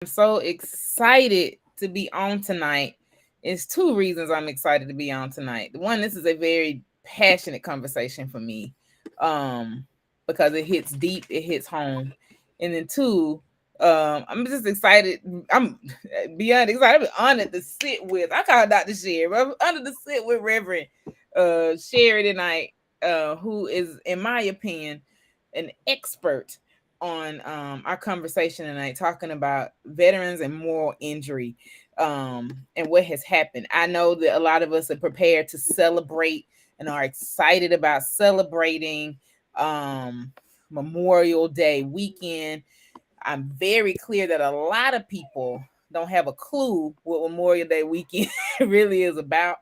I'm so excited to be on tonight. It's two reasons I'm excited to be on tonight. One, this is a very passionate conversation for me, um, because it hits deep, it hits home, and then two, I'm just excited. I'm beyond excited. I'm honored to sit with. I call Dr. Sherry. I'm honored to sit with Reverend Sherry tonight, who is, in my opinion, an expert on our conversation tonight, talking about veterans and moral injury, and what has happened. I know that a lot of us are prepared to celebrate and are excited about celebrating um, Memorial Day weekend. I'm very clear that a lot of people don't have a clue what Memorial Day weekend really is about.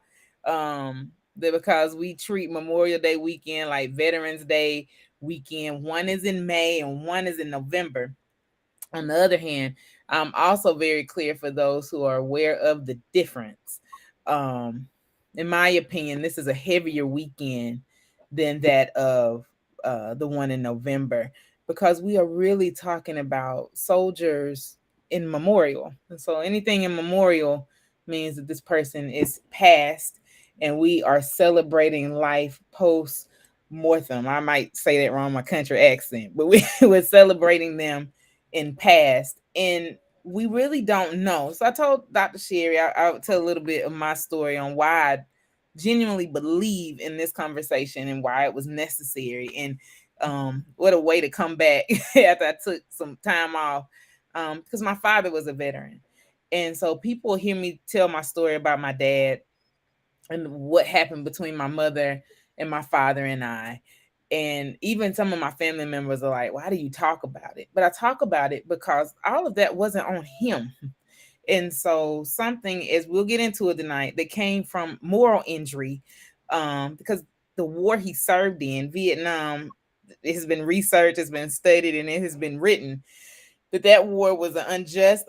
Because we treat Memorial Day weekend like Veterans Day weekend. One is in May and one is in November. On the other hand, I'm also very clear for those who are aware of the difference. Um, in my opinion, this is a heavier weekend than that of the one in November, because we are really talking about soldiers in memorial. And so anything in memorial means that this person is passed, and we are celebrating life post mortem. I might say that wrong, my country accent, but we're celebrating them in past, and we really don't know. So I told Dr. Sherry I'll tell a little bit of my story on why I genuinely believe in this conversation and why it was necessary, and what a way to come back after I took some time off, because my father was a veteran. And so people hear me tell my story about my dad and what happened between my mother and my father and I. And even some of my family members are like, why do you talk about it? But I talk about it because all of that wasn't on him. And so something, as we'll get into it tonight, that came from moral injury, because the war he served in, Vietnam, it has been researched, it's been studied, and it has been written that war was an unjust,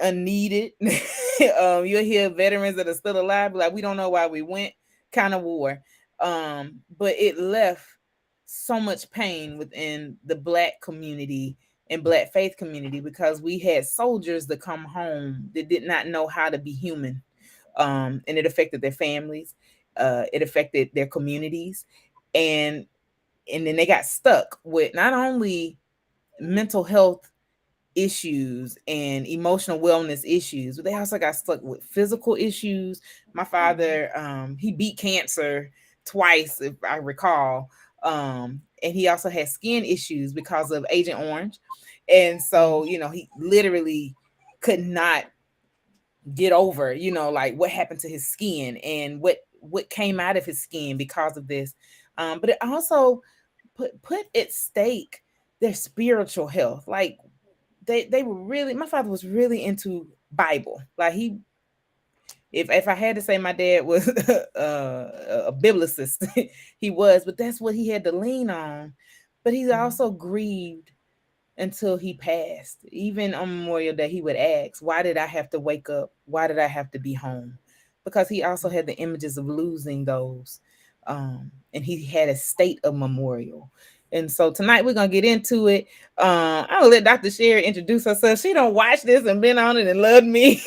unneeded. You'll hear veterans that are still alive like, we don't know why we went, kind of war. But it left so much pain within the Black community and Black faith community, because we had soldiers that come home that did not know how to be human. And it affected their families, it affected their communities, and then they got stuck with not only mental health issues and emotional wellness issues, but they also got stuck with physical issues. My father, he beat cancer twice, if I recall. And he also had skin issues because of Agent Orange. And so, he literally could not get over, like what happened to his skin and what came out of his skin because of this. But it also put at stake their spiritual health. Like, they were really, my father was really into Bible. Like, he, if I had to say, my dad was a biblicist. He was, but that's what he had to lean on. But he also grieved until he passed. Even on Memorial Day, he would ask, why did I have to wake up? Why did I have to be home? Because he also had the images of losing those. And he had a state of memorial. And so tonight we're gonna get into it. I'm gonna let Dr. Sherry introduce herself. She don't watch this and been on it and loved me.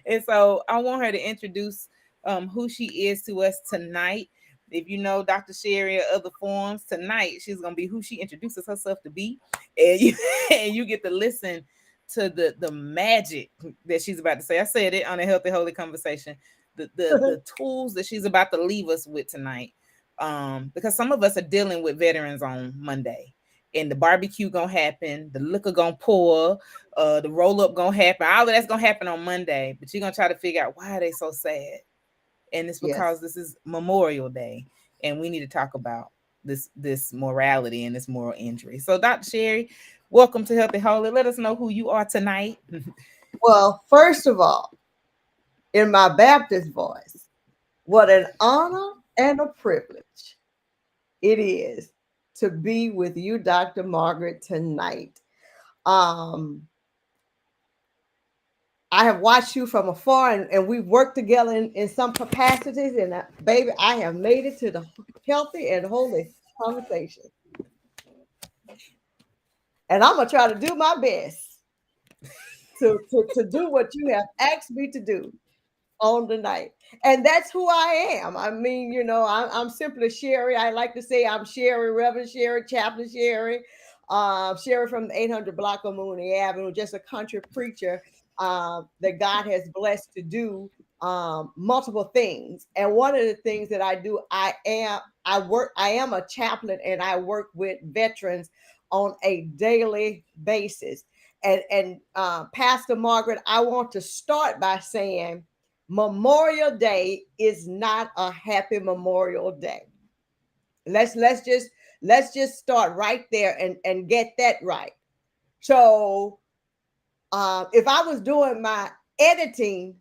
And so I want her to introduce who she is to us tonight. If you know Dr. Sherry or other forums, tonight she's gonna be who she introduces herself to be, and you and you get to listen to the magic that she's about to say. I said it on a Healthy Holy Conversation. The tools that she's about to leave us with tonight, because some of us are dealing with veterans on Monday, and the barbecue gonna happen, the liquor gonna pour, the roll up gonna happen, all of that's gonna happen on Monday. But you're gonna try to figure out, why are they so sad? And it's because Yes. this is Memorial Day, and we need to talk about this morality and this moral injury. So, Dr. Sherry, welcome to Healthy Holy. Let us know who you are tonight. Well, first of all, in my Baptist voice, what an honor and a privilege it is to be with you, Dr. Margaret, tonight. Um, I have watched you from afar, and we've worked together in some capacities. And baby, I have made it to the healthy and holy conversation. And I'm going to try to do my best to do what you have asked me to do on the night. And that's who I am. I mean, I'm simply Sherry. I like to say I'm Sherry, Reverend Sherry, Chaplain Sherry, Sherry from the 800 block of Mooney Avenue, just a country preacher that God has blessed to do multiple things. And one of the things that I do, I am a chaplain, and I work with veterans on a daily basis. And Pastor Margaret, I want to start by saying Memorial Day is not a happy Memorial Day. Let's just start right there and get that right. So if I was doing my editing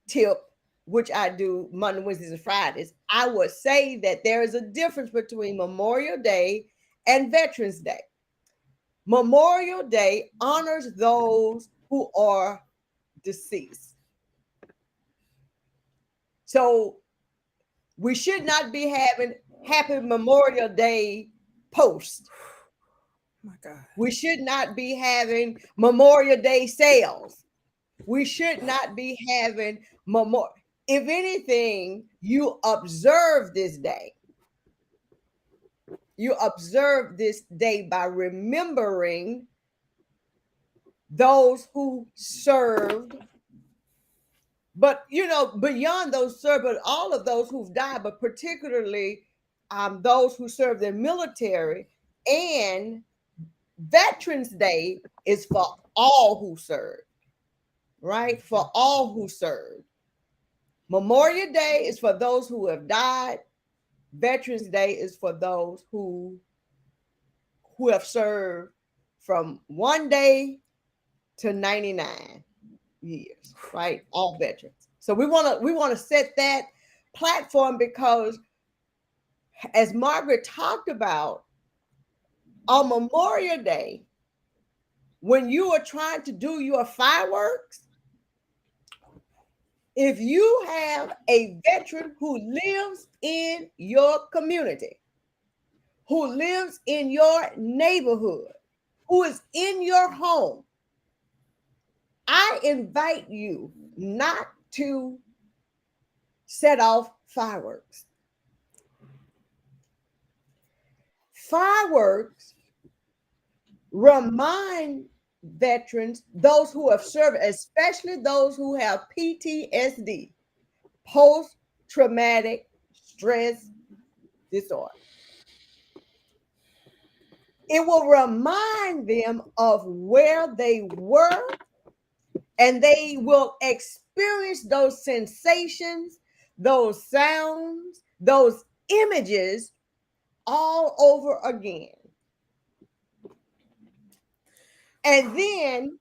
tip, which I do Monday, Wednesdays, and Fridays, I would say that there is a difference between Memorial Day and Veterans Day. Memorial Day honors those who are deceased. So we should not be having Happy Memorial Day posts. Oh my God. We should not be having Memorial Day sales. We should not be having Memorial. If anything, you observe this day. You observe this day by remembering those who served. But, beyond those served, but all of those who've died, but particularly those who served in military. And Veterans Day is for all who served, right? For all who served. Memorial Day is for those who have died. Veterans Day is for those who have served from 1 day to 99 years, right? All veterans. So we want to set that platform, because as Margaret talked about, on Memorial Day, when you are trying to do your fireworks, if you have a veteran who lives in your community, who lives in your neighborhood, who is in your home, I invite you not to set off fireworks. Fireworks remind veterans, those who have served, especially those who have PTSD, post-traumatic stress disorder. It will remind them of where they were, and they will experience those sensations, those sounds, those images all over again. And then,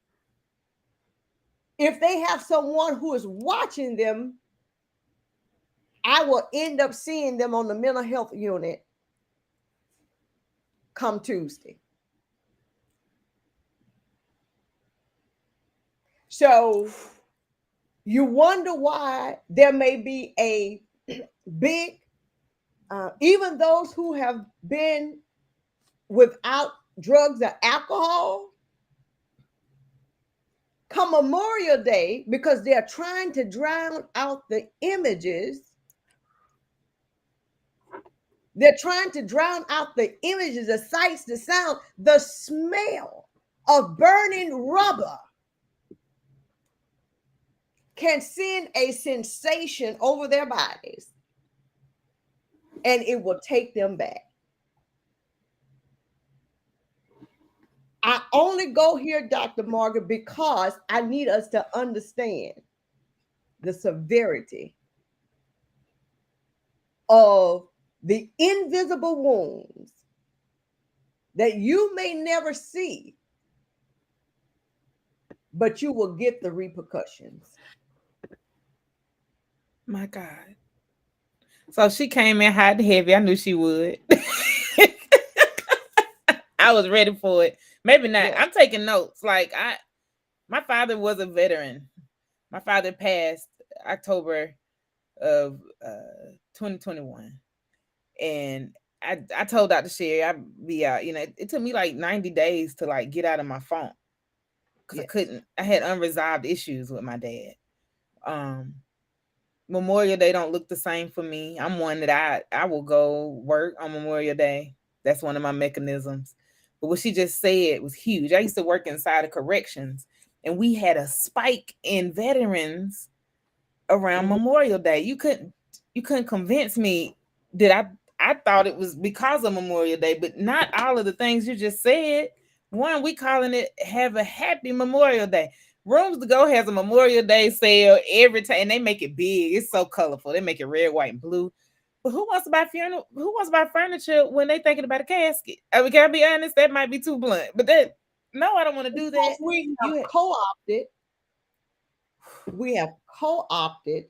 if they have someone who is watching them, I will end up seeing them on the mental health unit come Tuesday. So you wonder why there may be a big, even those who have been without drugs or alcohol, come Memorial Day, because they're trying to drown out the images. They're trying to drown out the images, the sights, the sound, the smell of burning rubber can send a sensation over their bodies, and it will take them back. I only go here, Dr. Margaret, because I need us to understand the severity of the invisible wounds that you may never see, but you will get the repercussions. My God. So she came in hot and heavy. I knew she would. I was ready for it. Maybe not. Yeah. I'm taking notes. My father was a veteran. My father passed October of 2021. And I told Dr. Sherry I'd be out. It took me like 90 days to get out of my phone. because I had unresolved issues with my dad. Memorial Day don't look the same for me. I'm one that I will go work on Memorial Day. That's one of my mechanisms. But what she just said was huge. I used to work inside of corrections, and we had a spike in veterans around Memorial Day. You couldn't convince me that I thought it was because of Memorial Day, but not all of the things you just said. One, we calling it have a happy Memorial Day. Rooms to Go has a Memorial Day sale every time, and they make it big. It's so colorful. They make it red, white, and blue. But who wants to buy furniture when they thinking about a casket? I mean, can I be honest? That might be too blunt, but no, I don't want to do that. We have co-opted. We have co-opted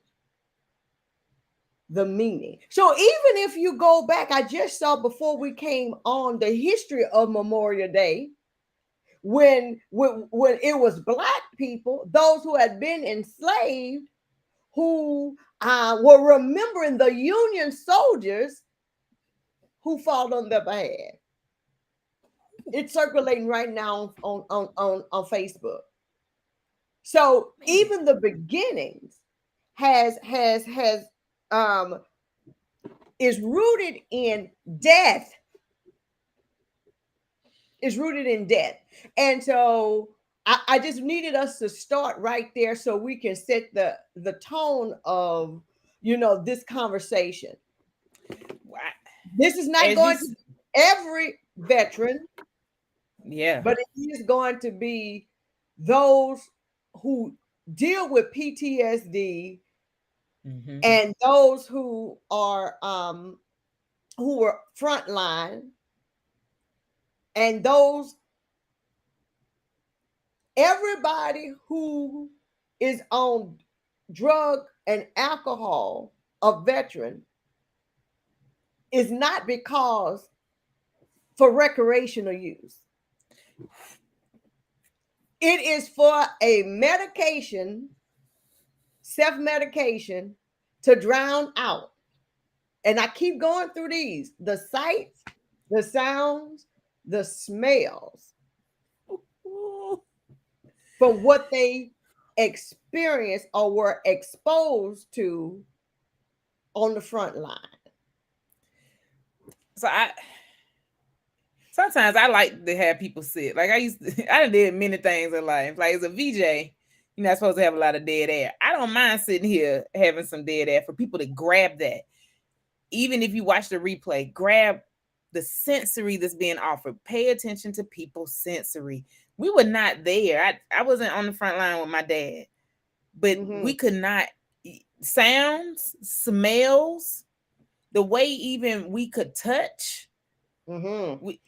the meaning. So even if you go back, I just saw before we came on the history of Memorial Day. When it was Black people, those who had been enslaved, who were remembering the Union soldiers who fought on their behalf. It's circulating right now on Facebook. So even the beginnings is rooted in death. Is rooted in death. And so I just needed us to start right there so we can set the tone of, this conversation. This is not going to every veteran. Yeah. But it is going to be those who deal with PTSD and those who are who were frontline. And everybody who is on drug and alcohol, a veteran, is not because for recreational use. It is for a medication, self-medication to drown out. And I keep going through these, the sights, the sounds, the smells from what they experienced or were exposed to on the front line. So sometimes I like to have people sit. Like I did many things in life. Like as a VJ, you're not supposed to have a lot of dead air. I don't mind sitting here having some dead air for people to grab that. Even if you watch the replay, grab the sensory that's being offered. Pay attention to people's sensory. We were not there. I wasn't on the front line with my dad, but we could not sounds, smells, the way even we could touch. We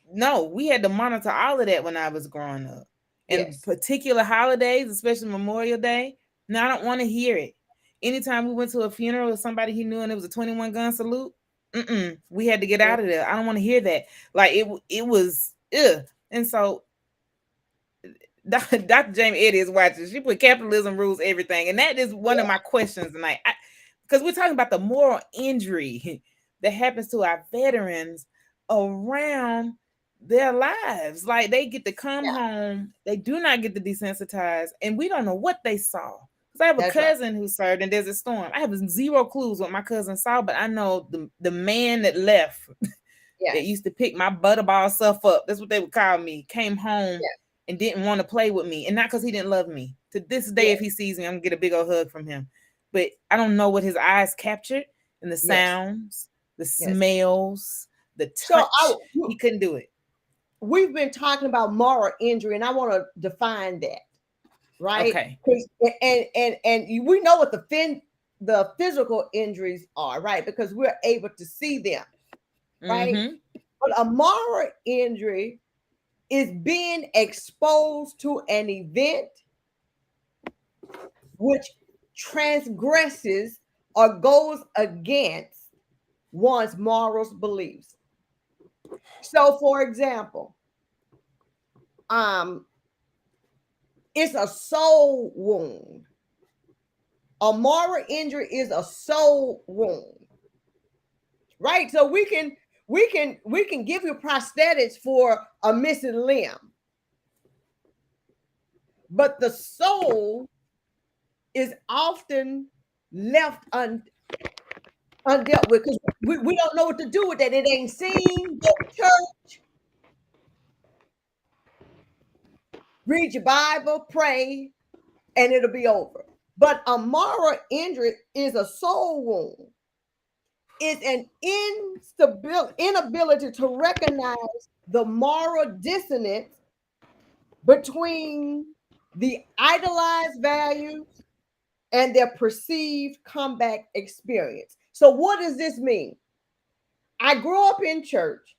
had to monitor all of that when I was growing up. And particular holidays, especially Memorial Day, no, I don't want to hear it. Anytime we went to a funeral of somebody he knew and it was a 21 gun salute, we had to get out of there. I don't want to hear that. Like it was, and so Dr. Jamie Eddy is watching. She put capitalism rules everything, and that is one of my questions tonight, because we're talking about the moral injury that happens to our veterans around their lives. Like they get to come home, they do not get to desensitize, and we don't know what they saw. I have a cousin who served in Desert Storm. I have zero clues what my cousin saw, but I know the man that left that used to pick my butterball stuff up, that's what they would call me, came home and didn't want to play with me. And not because he didn't love me. To this day, if he sees me, I'm going to get a big old hug from him. But I don't know what his eyes captured, and the sounds, the smells, the touch. So he couldn't do it. We've been talking about moral injury, and I want to define that. Right. Okay. And we know what the physical injuries are, right? Because we're able to see them, right? But a moral injury is being exposed to an event which transgresses or goes against one's morals, beliefs. So, for example, it's a soul wound. A moral injury is a soul wound, right? So we can give you prosthetics for a missing limb, but the soul is often left undealt with because we don't know what to do with that. It ain't seen. Go to church, read your Bible, pray, and it'll be over. But a moral injury is a soul wound. It's an inability to recognize the moral dissonance between the idolized values and their perceived comeback experience. So, what does this mean? I grew up in church.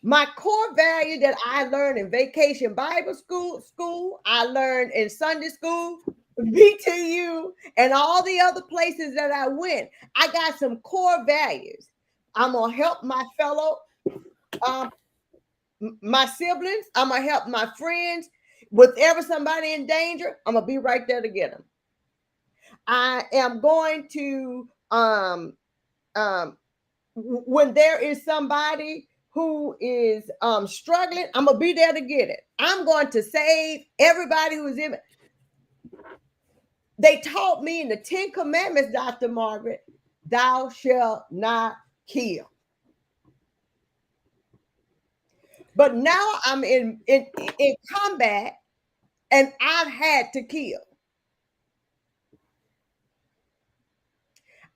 My core value that I learned in vacation Bible school, I learned in Sunday school, VTU, and all the other places that I went. I got some core values. I'm gonna help my fellow, my siblings. I'm gonna help my friends. With ever somebody in danger, I'm gonna be right there to get them. I am going to when there is somebody who is struggling, I'm gonna be there to get it. I'm going to save everybody who's in it. They taught me in the 10 Commandments, Dr. Margaret, thou shalt not kill. But now I'm in combat and I've had to kill.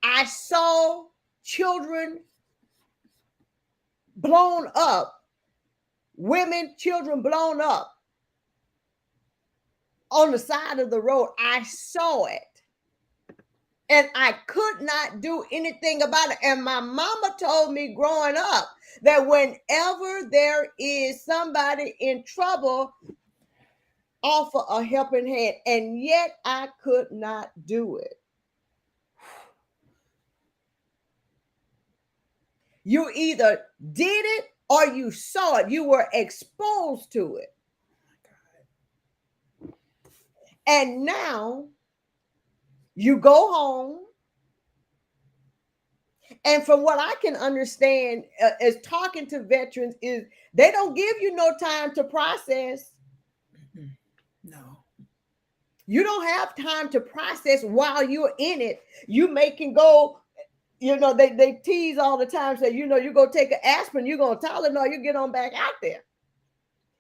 I saw children blown up, women, children blown up on the side of the road. I saw it. And I could not do anything about it. And my mama told me growing up that whenever there is somebody in trouble, offer a helping hand. And yet I could not do it. You either did it or you saw it. You were exposed to it. And now you go home. And from what I can understand as talking to veterans is they don't give you no time to process. No. You don't have time to process while you're in it. You can go, they tease all the time, say, you go take an aspirin, you're going to Tylenol, you get on back out there.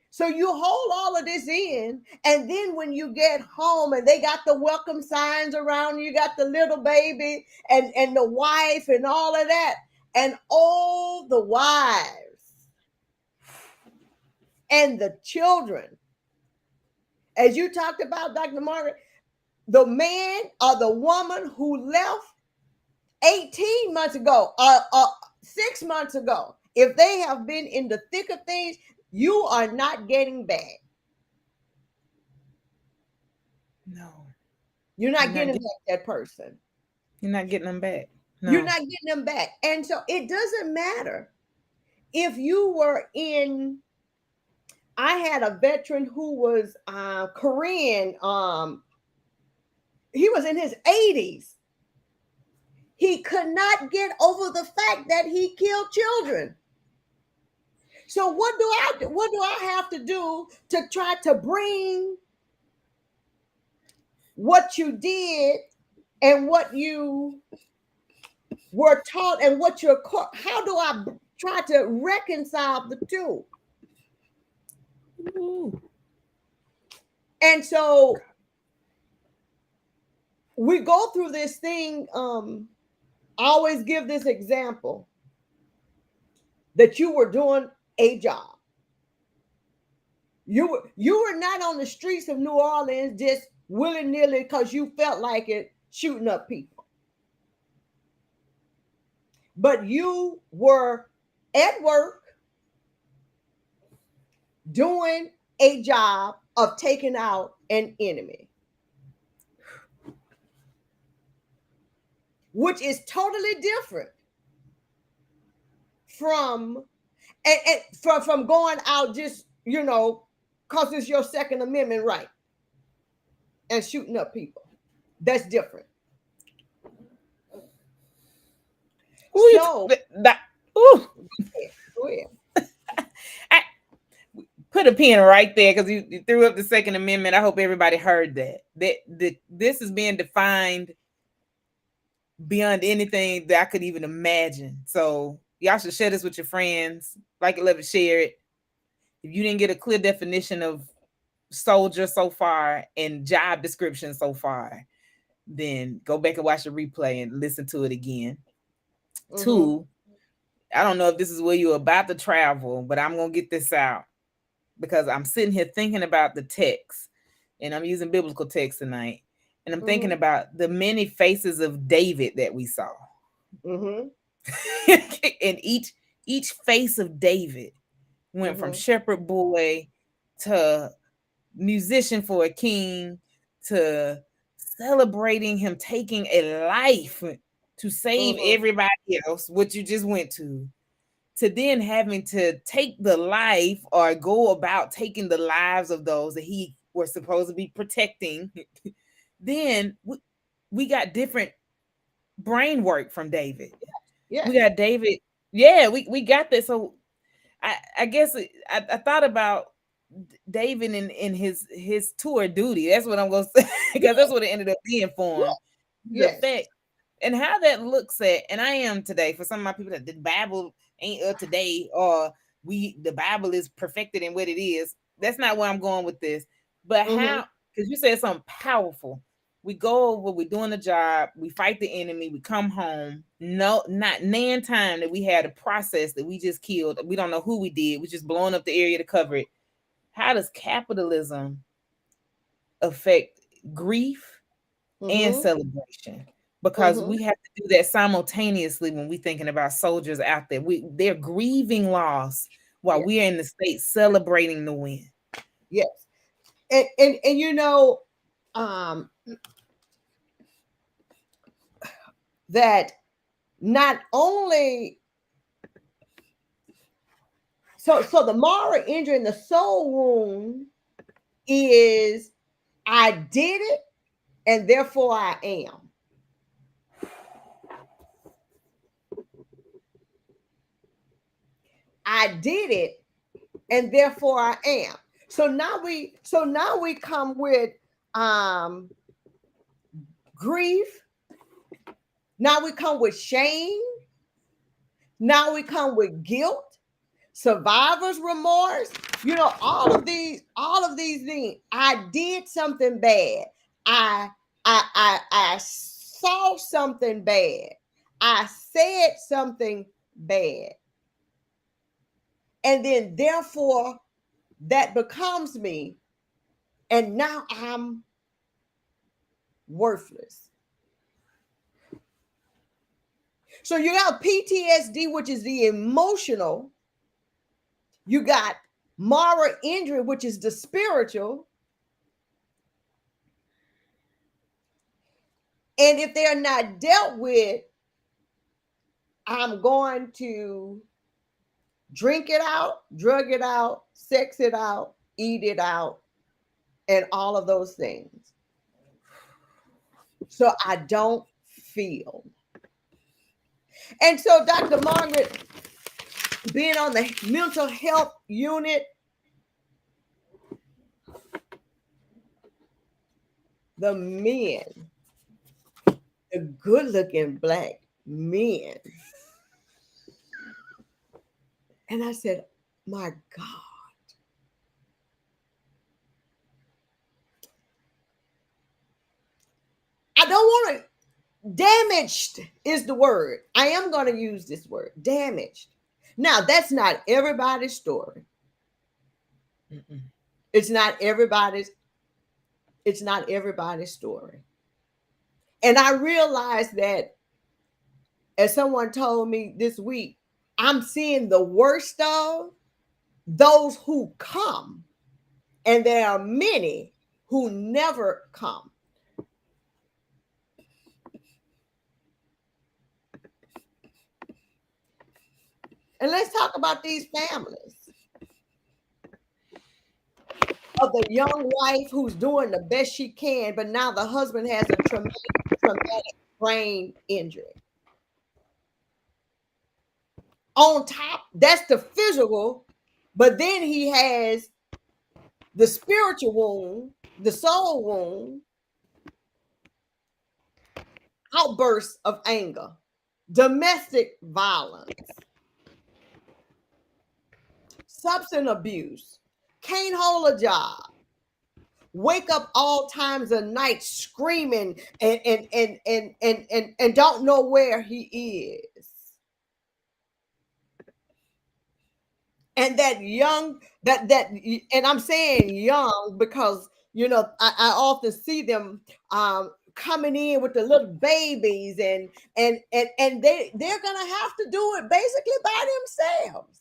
So you hold all of this in, and then when you get home and they got the welcome signs around you, got the little baby and the wife and all of that, and all the wives and the children. As you talked about, Dr. Margaret, the man or the woman who left 18 months ago or 6 months ago, if they have been in the thick of things, you are not getting back. No. You're not getting back that person. You're not getting them back. No. You're not getting them back. And so it doesn't matter if you were in, I had a veteran who was Korean. He was in his 80s. He could not get over the fact that he killed children. So what do I have to do to try to bring what you did and what you were taught and what you're, how do I try to reconcile the two? Ooh. And so we go through this thing. I always give this example that you were doing a job. You were not on the streets of New Orleans just willy-nilly because you felt like it, shooting up people. But you were at work doing a job of taking out an enemy, which is totally different from from going out just, because it's your Second Amendment right and shooting up people. That's different. Ooh, so that. Ooh. Go ahead. put a pin right there because you threw up the Second Amendment. I hope everybody heard that. This is being defined beyond anything that I could even imagine. So y'all should share this with your friends. Like it, love it, share it. If you didn't get a clear definition of soldier so far and job description so far, then go back and watch the replay and listen to it again. Mm-hmm. 2, I don't know if this is where you're about to travel, but I'm going to get this out because I'm sitting here thinking about the text, and I'm using biblical text tonight. And I'm thinking about the many faces of David that we saw. And each face of David went from shepherd boy to musician for a king to celebrating him taking a life to save everybody else, what you just went to then having to take the life or go about taking the lives of those that he was supposed to be protecting. Then we got different brain work from David. Yeah, we got David. Yeah, we got that. So I guess I thought about David in his tour duty. That's what I'm gonna say because that's what it ended up being for him. The effect and how that looks at, and I am today for some of my people that the Bible ain't up today or the Bible is perfected in what it is. That's not where I'm going with this. But how, because you said something powerful. We go over, we're doing the job, we fight the enemy, we come home. No, not nan time that we had a process that we just killed. We don't know who we did. We just blowing up the area to cover it. How does capitalism affect grief and celebration? Because we have to do that simultaneously when we're thinking about soldiers out there. They're grieving loss while we are in the state celebrating the win. Yes. And you know, that not only so the moral injury and the soul wound is I did it and therefore I am. I did it and therefore I am. So now we come with grief. Now we come with shame. Now we come with guilt, survivor's remorse. You know, all of these things. I did something bad. I saw something bad. I said something bad. And then therefore that becomes me. And now I'm worthless. So you got PTSD, which is the emotional. You got moral injury, which is the spiritual. And if they're not dealt with, I'm going to drink it out, drug it out, sex it out, eat it out, and all of those things. So I don't feel. And so Dr. Margaret, being on the mental health unit, the men, the good-looking black men. And I said, my God. I don't want to. Damaged is the word. I am going to use this word, damaged. Now, that's not everybody's story. It's not everybody's story. And I realized that, as someone told me this week, I'm seeing the worst of those who come, and there are many who never come. And let's talk about these families of the young wife who's doing the best she can, but now the husband has a traumatic brain injury. On top, that's the physical, but then he has the spiritual wound, the soul wound, outbursts of anger, domestic violence, substance abuse, can't hold a job, wake up all times of night screaming and don't know where he is. And that young, and I'm saying young because I often see them coming in with the little babies and they're gonna have to do it basically by themselves.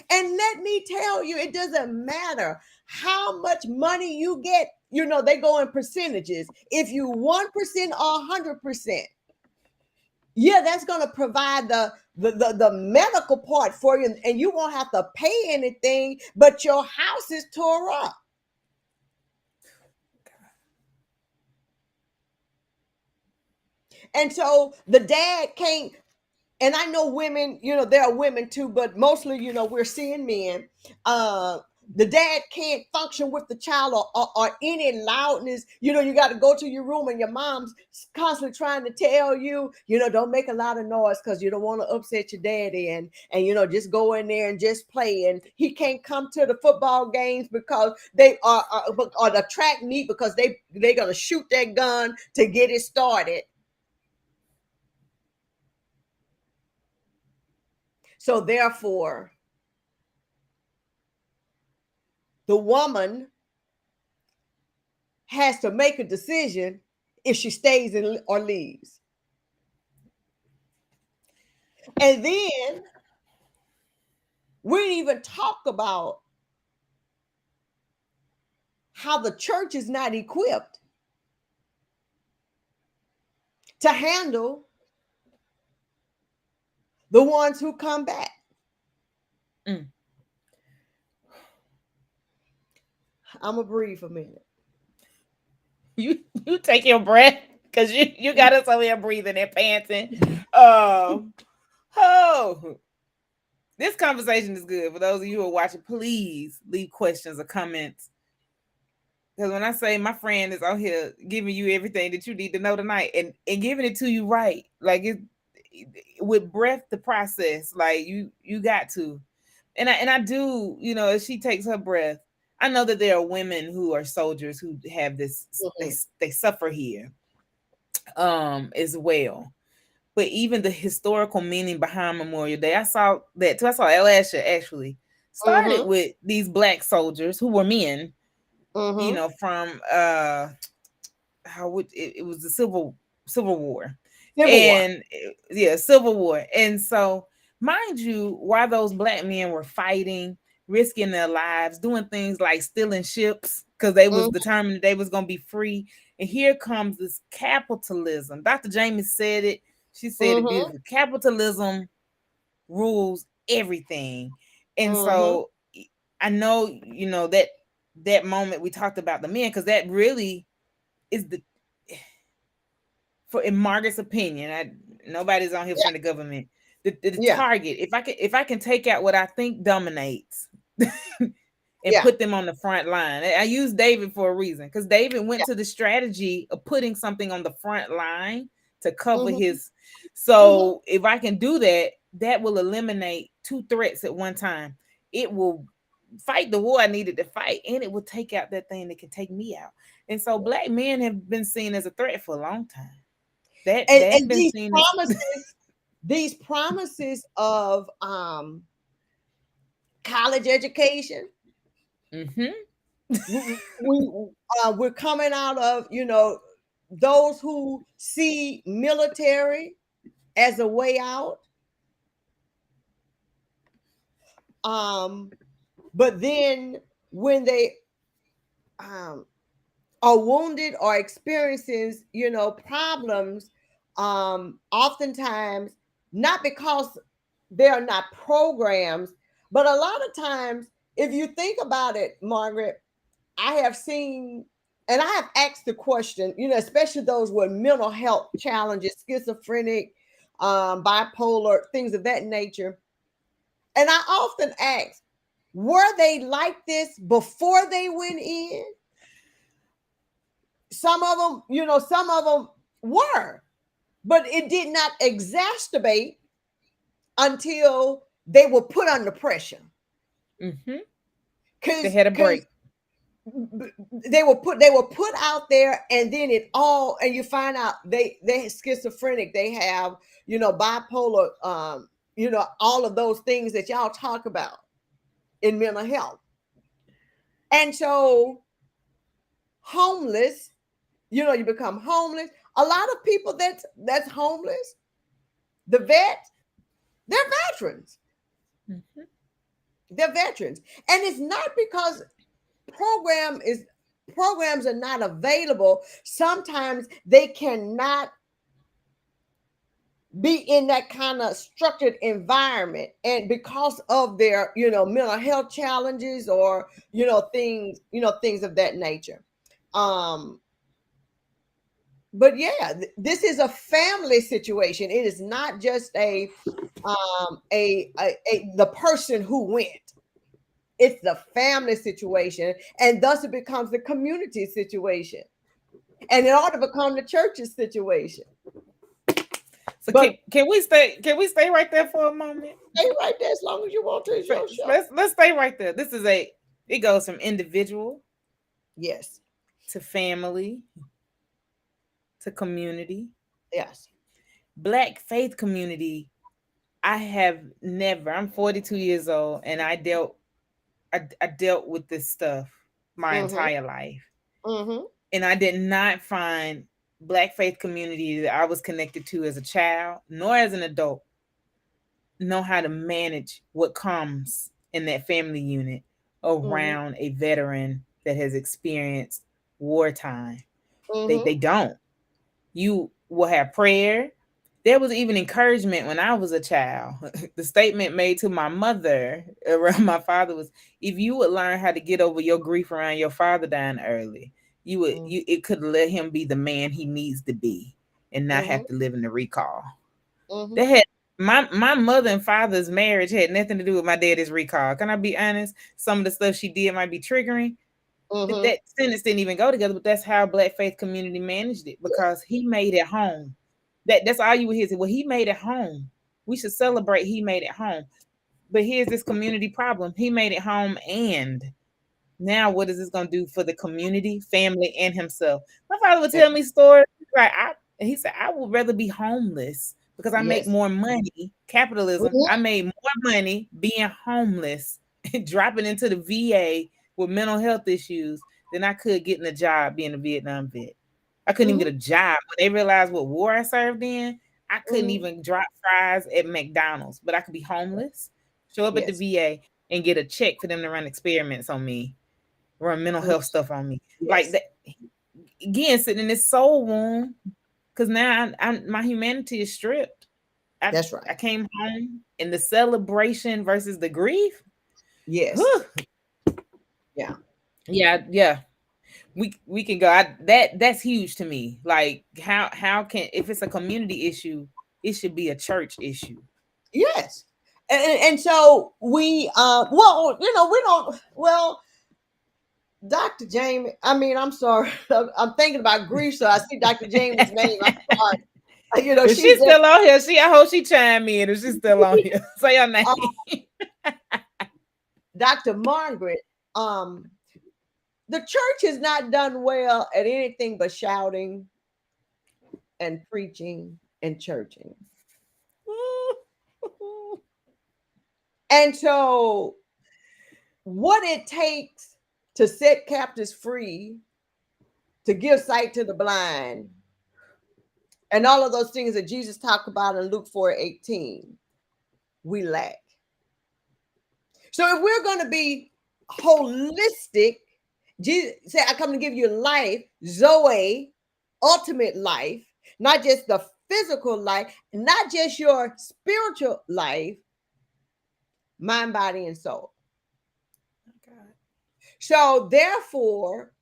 And let me tell you, it doesn't matter how much money you get. They go in percentages. If you 1% or 100%, yeah, that's going to provide the medical part for you, and you won't have to pay anything, but your house is tore up. And so the dad can't, and I know women, there are women too, but mostly, we're seeing men. The dad can't function with the child or any loudness. You got to go to your room and your mom's constantly trying to tell you, don't make a lot of noise because you don't want to upset your daddy and just go in there and just play. And he can't come to the football games because they are or the track meet because they're going to shoot that gun to get it started. So therefore, the woman has to make a decision if she stays in or leaves. And then we didn't even talk about how the church is not equipped to handle the ones who come back. I'm gonna breathe for a minute. You take your breath because you got us over here breathing and panting. This conversation is good. For those of you who are watching, please leave questions or comments. Because when I say my friend is out here giving you everything that you need to know tonight and giving it to you right, like it with breath to process, like you got to. And I do, as she takes her breath, I know that there are women who are soldiers who have this, they suffer here as well. But even the historical meaning behind Memorial Day, I saw that too. I saw Elisha actually started with these Black soldiers who were men, from it was the Civil War. Civil War. And so, mind you, while those Black men were fighting, risking their lives, doing things like stealing ships because they was determined they was going to be free. And here comes this capitalism. Dr. Jamie said it. She said it beautifully. Capitalism rules everything. And so I know, that moment we talked about the men, because that really is in Margaret's opinion, nobody's on here from the government. The target, if I can take out what I think dominates and put them on the front line. I use David for a reason, because David went to the strategy of putting something on the front line to cover his. So if I can do that, that will eliminate two threats at one time. It will fight the war I needed to fight, and it will take out that thing that can take me out. And so Black men have been seen as a threat for a long time. And these promises of college education. We're coming out of, those who see military as a way out. But then when they are wounded or experiences, problems, oftentimes not because there are not programs, but a lot of times, if you think about it, Margaret, I have seen, and I have asked the question, especially those with mental health challenges, schizophrenic, bipolar, things of that nature. And I often ask, Were they like this before they went in? Some of them, some of them were, but it did not exacerbate until they were put under pressure. Mm-hmm. They Because had a break. they were put out there, and then and you find out they schizophrenic, they have bipolar, all of those things that y'all talk about in mental health. And so homeless, you become homeless. A lot of people that's homeless, the vets, they're veterans. Mm-hmm. They're veterans. And it's not because programs are not available. Sometimes they cannot be in that kind of structured environment, and because of their mental health challenges, or things of that nature. But yeah, this is a family situation. It is not just the person who went. It's the family situation, and thus it becomes the community situation, and it ought to become the church's situation. So can we stay right there for a moment? Stay right there as long as you want to. It's your show. Let's stay right there. It goes from individual, yes, to family, to community. yes. Black faith community. I'm 42 years old, and I dealt with this stuff my entire life. Mm-hmm. And I did not find Black faith community that I was connected to as a child, nor as an adult, know how to manage what comes in that family unit around a veteran that has experienced wartime. They don't. You will have prayer. There was even encouragement when I was a child. The statement made to my mother around my father was, if you would learn how to get over your grief around your father dying early, it could let him be the man he needs to be and not have to live in the recall. They had my mother and father's marriage had nothing to do with my daddy's recall. Can I be honest? Some of the stuff she did might be triggering. That sentence didn't even go together, but that's how Black faith community managed it, because he made it home. That's all you would hear. Well, he made it home. We should celebrate he made it home. But here's this community problem. He made it home, and now what is this going to do for the community, family, and himself? My father would tell me stories. He said, I would rather be homeless because I make more money. Capitalism. I made more money being homeless and dropping into the VA with mental health issues than I could getting a job being a Vietnam vet. I couldn't even get a job. When they realized what war I served in, I couldn't even drop fries at McDonald's, but I could be homeless, show up at the VA, and get a check for them to run experiments on me, run mental health stuff on me. Like that, again, sitting in this soul wound, because now my humanity is stripped. That's right. I came home, and the celebration versus the grief. Yes. Yeah. We can go. That's huge to me. Like how can, if it's a community issue, it should be a church issue. Yes. And so we Dr. James, I'm sorry. I'm thinking about grief, so I see Dr. James' name. I'm sorry. If she's still on here, I hope she chime in if she's still on here. Say her name. Dr. Margaret, the church has not done well at anything but shouting and preaching and churching. And so what it takes to set captives free, to give sight to the blind, and all of those things that Jesus talked about in Luke 4:18, we lack. So if we're going to be holistic, Jesus said, I come to give you life, Zoe, ultimate life, not just the physical life, not just your spiritual life, mind, body, and soul. Okay. So therefore,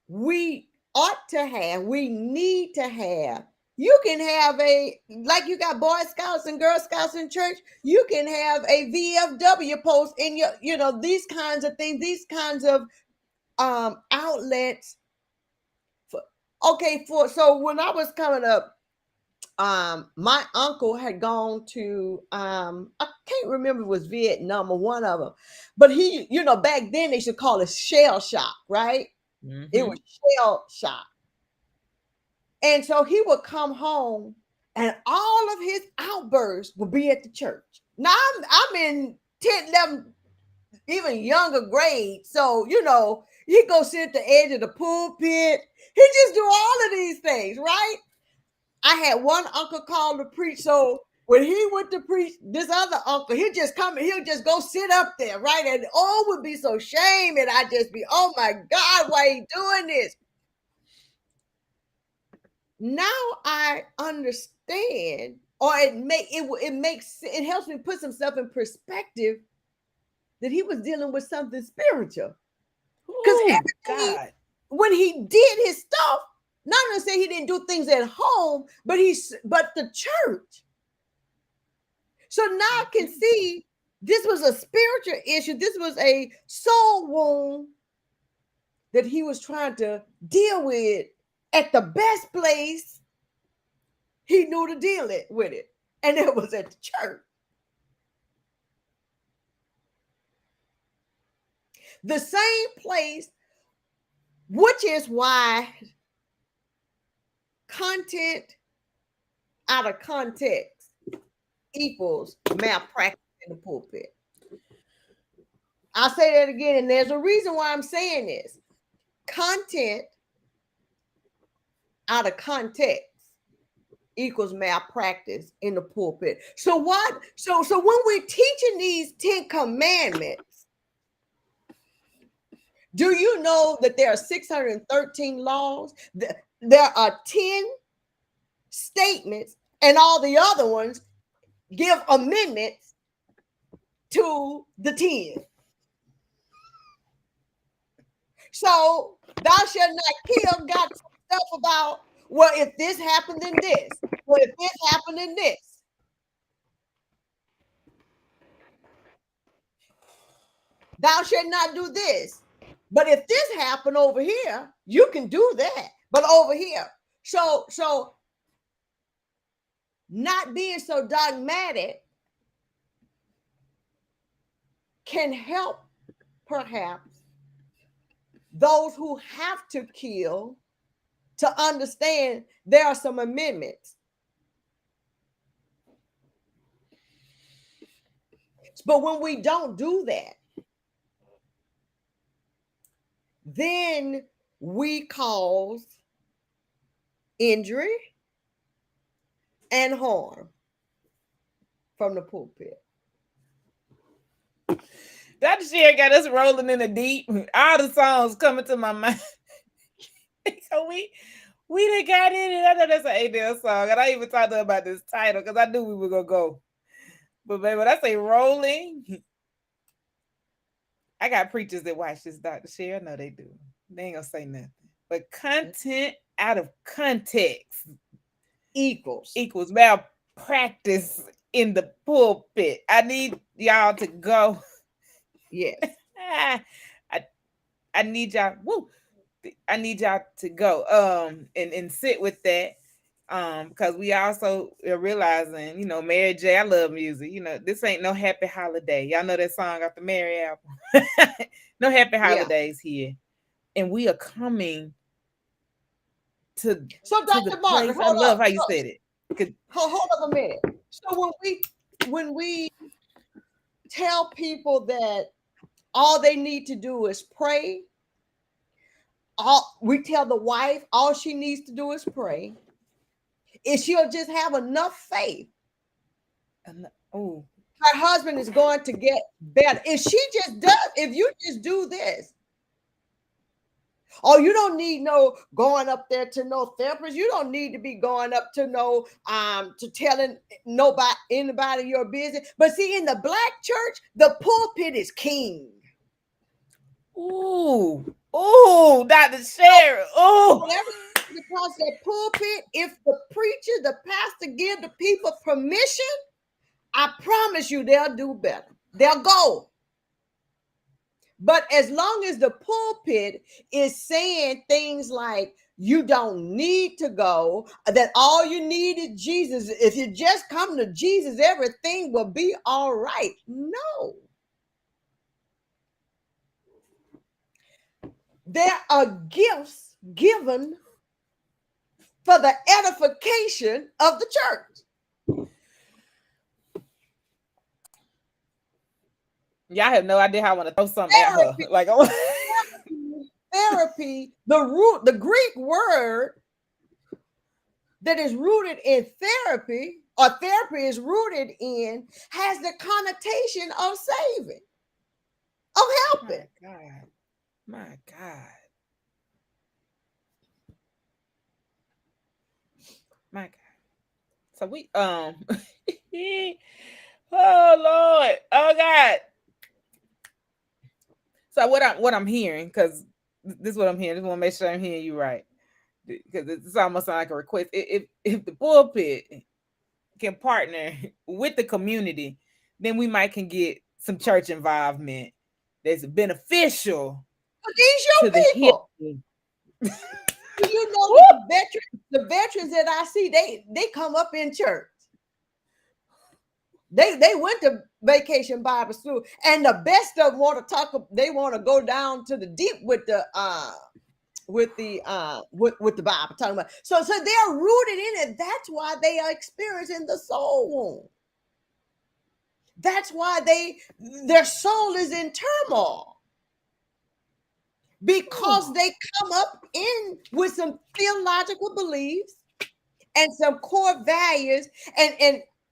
we need to have You can have like you got Boy Scouts and Girl Scouts in church. You can have a VFW post in your, these kinds of things, these kinds of outlets. So when I was coming up, my uncle had gone to I can't remember if it was Vietnam or one of them, but he, back then they should call it shell shock, right? Mm-hmm. It was shell shock. And so he would come home and all of his outbursts would be at the church. Now I'm in 10, 11, even younger grade. So, he go sit at the edge of the pulpit. He just do all of these things, right? I had one uncle called to preach. So when he went to preach, this other uncle, he'll just come and he'll just go sit up there, right? And all would be so shame. And I'd just be, oh my God, why are you doing this? Now I understand, or it helps me put some stuff in perspective that he was dealing with something spiritual. Because when he did his stuff, not to say he didn't do things at home, but the church. So now I can see this was a spiritual issue. This was a soul wound that he was trying to deal with at the best place he knew to deal with it. And it was at the church. The same place, which is why content out of context equals malpractice in the pulpit. I'll say that again, and there's a reason why I'm saying this. Content out of context equals malpractice in the pulpit. So what? So when we're teaching these 10 commandments, do you know that there are 613 laws? There are 10 statements, and all the other ones give amendments to the 10. So thou shalt not kill got some stuff about, well, if this happened, then this. Well, if this happened, then this. Thou shalt not do this. But if this happened over here, you can do that. But over here. So not being so dogmatic can help perhaps those who have to kill to understand there are some amendments. But when we don't do that, then we cause injury and harm from the pulpit. Dr. Sherry got us rolling in the deep. All the songs coming to my mind. So we done got in it. I know that's an Adele song. And I even talked to her about this title because I knew we were going to go. But baby, when I say rolling, I got preachers that watch this, Dr. Sherry. I know they do. They ain't going to say nothing. But content out of context equals malpractice in the pulpit. I need y'all to go. Yes. I need y'all. Woo. I need y'all to go and sit with that because we also are realizing, Mary J. I love music. This ain't no happy holiday. Y'all know that song off the Mary album. No happy holidays here, and we are coming to. So Dr. Margaret, I love how you said it. Hold up a minute. So when we tell people that all they need to do is pray. We tell the wife all she needs to do is pray. If she'll just have enough faith, her husband is going to get better. If you just do this, you don't need no going up there to no therapist. You don't need to be going up to no to telling anybody your business. But see, in the Black church, the pulpit is king. Ooh, Dr. Sherry. Oh, whatever the because that pulpit, if the preacher, the pastor give the people permission, I promise you they'll do better. They'll go. But as long as the pulpit is saying things like, you don't need to go, that all you need is Jesus. If you just come to Jesus, everything will be all right. No. There are gifts given for the edification of the church. Y'all have no idea how I want to throw something at her. Like, therapy, the Greek word that is rooted in therapy, or therapy is rooted in, has the connotation of saving, of helping. My God. So we oh Lord, oh God. So what I'm hearing, because this is what I'm hearing. I just want to make sure I'm hearing you right, because it's almost like a request. If the pulpit can partner with the community, then we might can get some church involvement that's beneficial. But these your people. You know, the veterans that I see, they come up in church. They went to Vacation Bible School, and the best of them want to talk. They want to go down to the deep with the Bible, talking about. So they're rooted in it. That's why they are experiencing the soul wound. That's why their soul is in turmoil, because they come up in with some theological beliefs and some core values,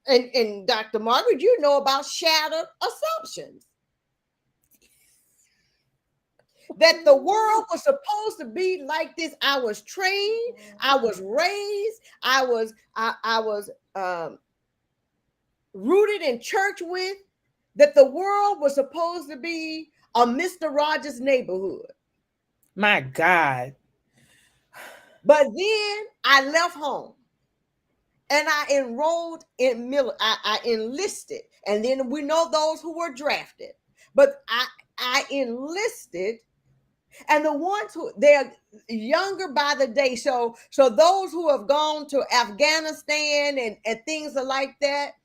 and Dr. Margaret, you know about shattered assumptions. That the world was supposed to be like this. I was trained, I was raised, I was rooted in church with, that the world was supposed to be a Mr. Rogers neighborhood. My God. But then I left home and I enrolled in I enlisted. And then we know those who were drafted. But I enlisted, and the ones who, they're younger by the day. So those who have gone to Afghanistan and things like that.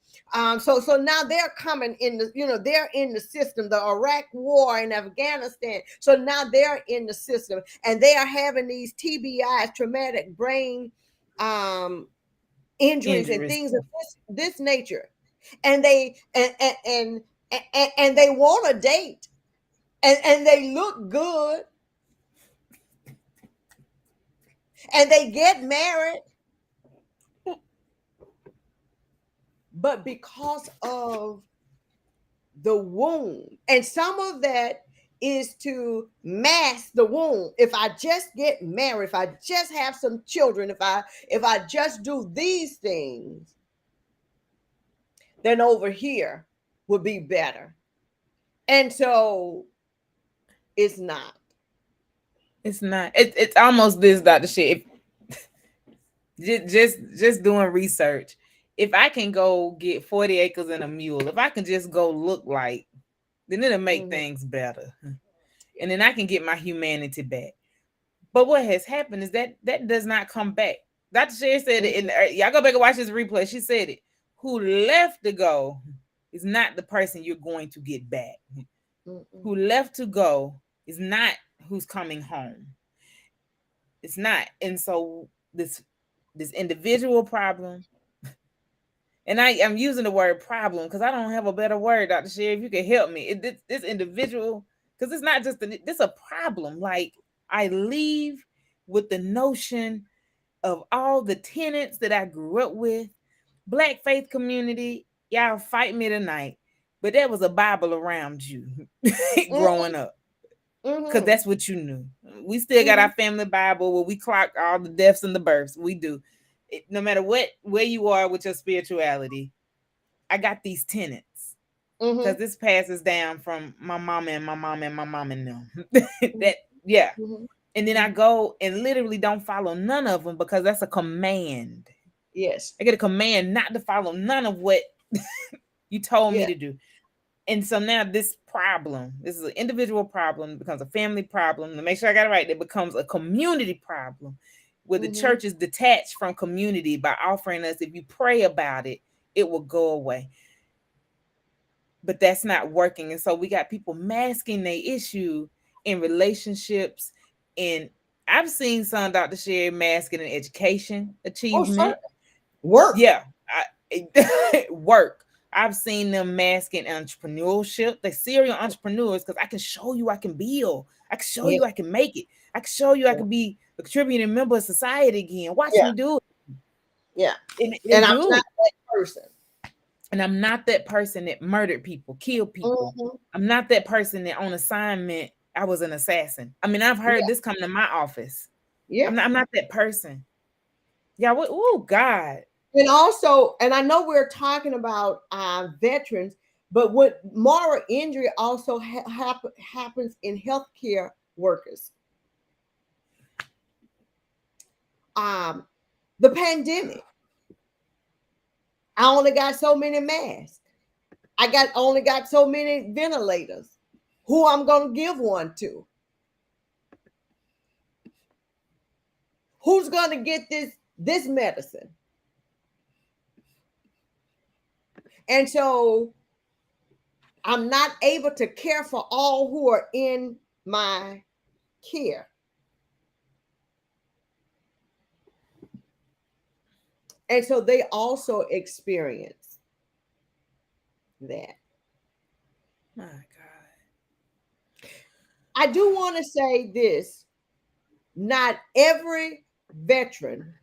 So now they're coming in they're in the system, the Iraq war in Afghanistan. So now they're in the system, and they are having these TBIs, traumatic brain injuries and things of this nature. And they and they want a date, and they look good, and they get married. But because of the wound, and some of that is to mask the wound. If I just get married, if I just have some children, if I just do these things, then over here would be better. And so it's not. It's not. It's almost this, Dr. Shea. Just doing research. If I can go get 40 acres and a mule, if I can just go look like, then it'll make things better. And then I can get my humanity back. But what has happened is that does not come back. Dr. Shea said it, y'all go back and watch this replay. She said it. Who left to go is not the person you're going to get back. Who left to go is not who's coming home. It's not. And so this individual problem, and I'm using the word problem because I don't have a better word, Dr. Shea, if you can help me. This individual, because it's not just this a problem. Like, I leave with the notion of all the tenets that I grew up with. Black faith community, y'all fight me tonight, but there was a Bible around you growing up, because that's what you knew. We still got our family Bible where we clock all the deaths and the births. We do. No matter where you are with your spirituality, I got these tenets, because this passes down from my mama and my mom and my mom and them. And then I go and literally don't follow none of them because that's a command. Yes. I get a command not to follow none of what you told me Yeah. to do. And so now this is an individual problem, becomes a family problem. To make sure I got it right, it becomes a community problem where the church is detached from community by offering us, if you pray about it, it will go away. But that's not working. And so we got people masking their issue in relationships. And I've seen some, Dr. Sherry, masking in education achievement. Work. Yeah. Work. I've seen them masking entrepreneurship. They're serial entrepreneurs because I can show you I can build. I can show you I can make it. I can show you I can be a contributing member of society again. Watch me do it. Yeah. And I'm do not it. that person. And I'm not that person that murdered people, killed people. I'm not that person that on assignment, I was an assassin. I mean, I've heard this come to my office. Yeah. I'm not that person. Yeah. Oh, God. And also, and I know we're talking about veterans, but what moral injury also happens in healthcare workers. The pandemic. I only got so many masks. I only got so many ventilators. Who I'm gonna give one to? Who's gonna get this medicine? And so I'm not able to care for all who are in my care. And so they also experience that. My God. I do want to say this. Not every veteran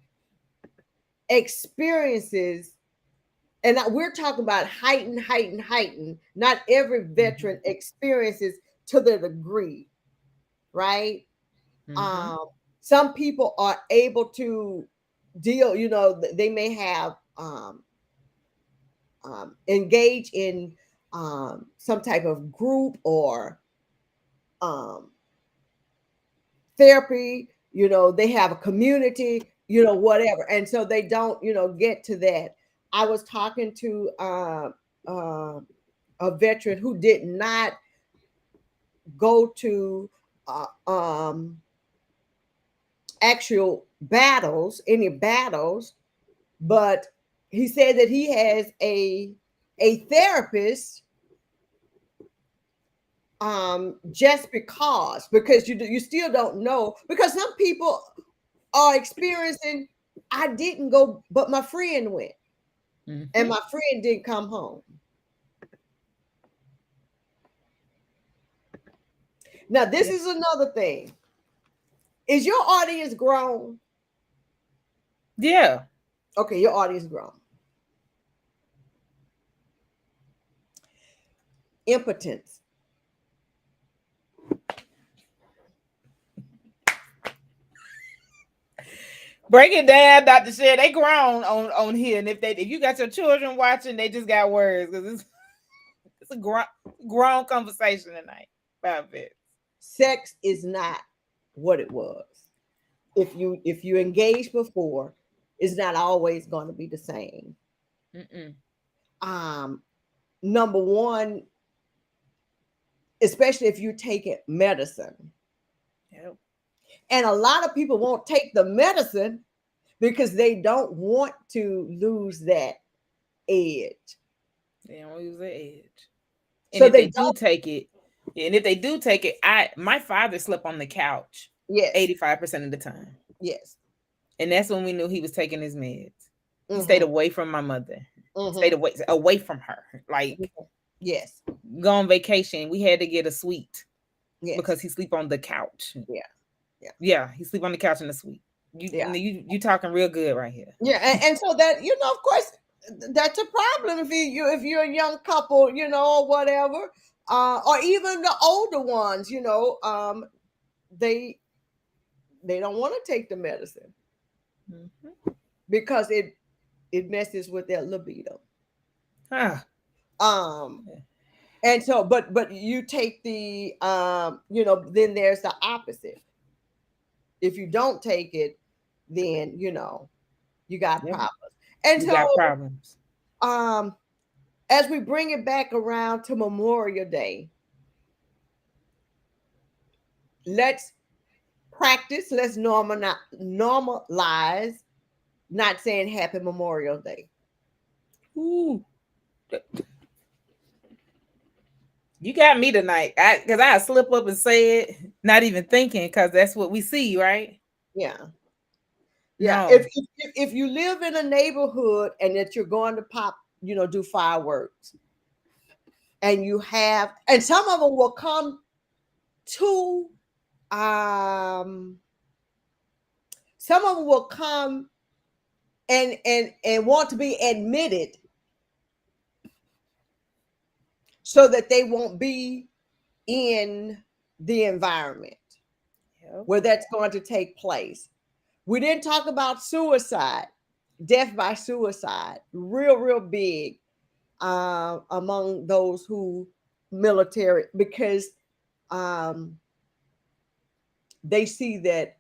experiences, and we're talking about heightened. Not every veteran experiences to the degree, right? Some people are able to deal, they may have engage in some type of group or therapy, they have a community, whatever. And so they don't, get to that. I was talking to a veteran who did not go to actual any battles, but he said that he has a therapist just because you still don't know, because some people are experiencing, I didn't go, but my friend went, and my friend didn't come home. Now, this is another thing. Is your audience grown? Yeah. Okay, your audience grown. Impotence. Break it down, Dr. Sher. They grown on here, and if you got your children watching, they just got words because it's a grown conversation tonight about it. Sex is not what it was. If you engage before, it's not always going to be the same. Number one, especially if you take it medicine. Yep. And a lot of people won't take the medicine because they don't want to lose that edge. They don't lose the edge. And So if they do take it, my father slept on the couch. Yes. 85% of the time. Yes. And that's when we knew he was taking his meds. He stayed away from my mother. Stayed away from her. Like, yes. Go on vacation. We had to get a suite. Yes. Because he sleep on the couch. Yeah. He sleep on the couch in the suite. You talking real good right here. Yeah, and so that, of course, that's a problem if you're a young couple, or whatever, or even the older ones, they don't want to take the medicine because it messes with their libido. And so, but you take the, then there's the opposite. If you don't take it, then you got Yep. problems. And You so got problems. As we bring it back around to Memorial Day, let's practice, let's normalize not saying Happy Memorial Day. Ooh. You got me tonight. Because I slip up and say it, not even thinking, because that's what we see, right? Yeah. No. If you live in a neighborhood and that you're going to pop, do fireworks, and some of them will come to some of them will come and want to be admitted so that they won't be in the environment where that's going to take place. We didn't talk about suicide, death by suicide, real big among those who military, because they see that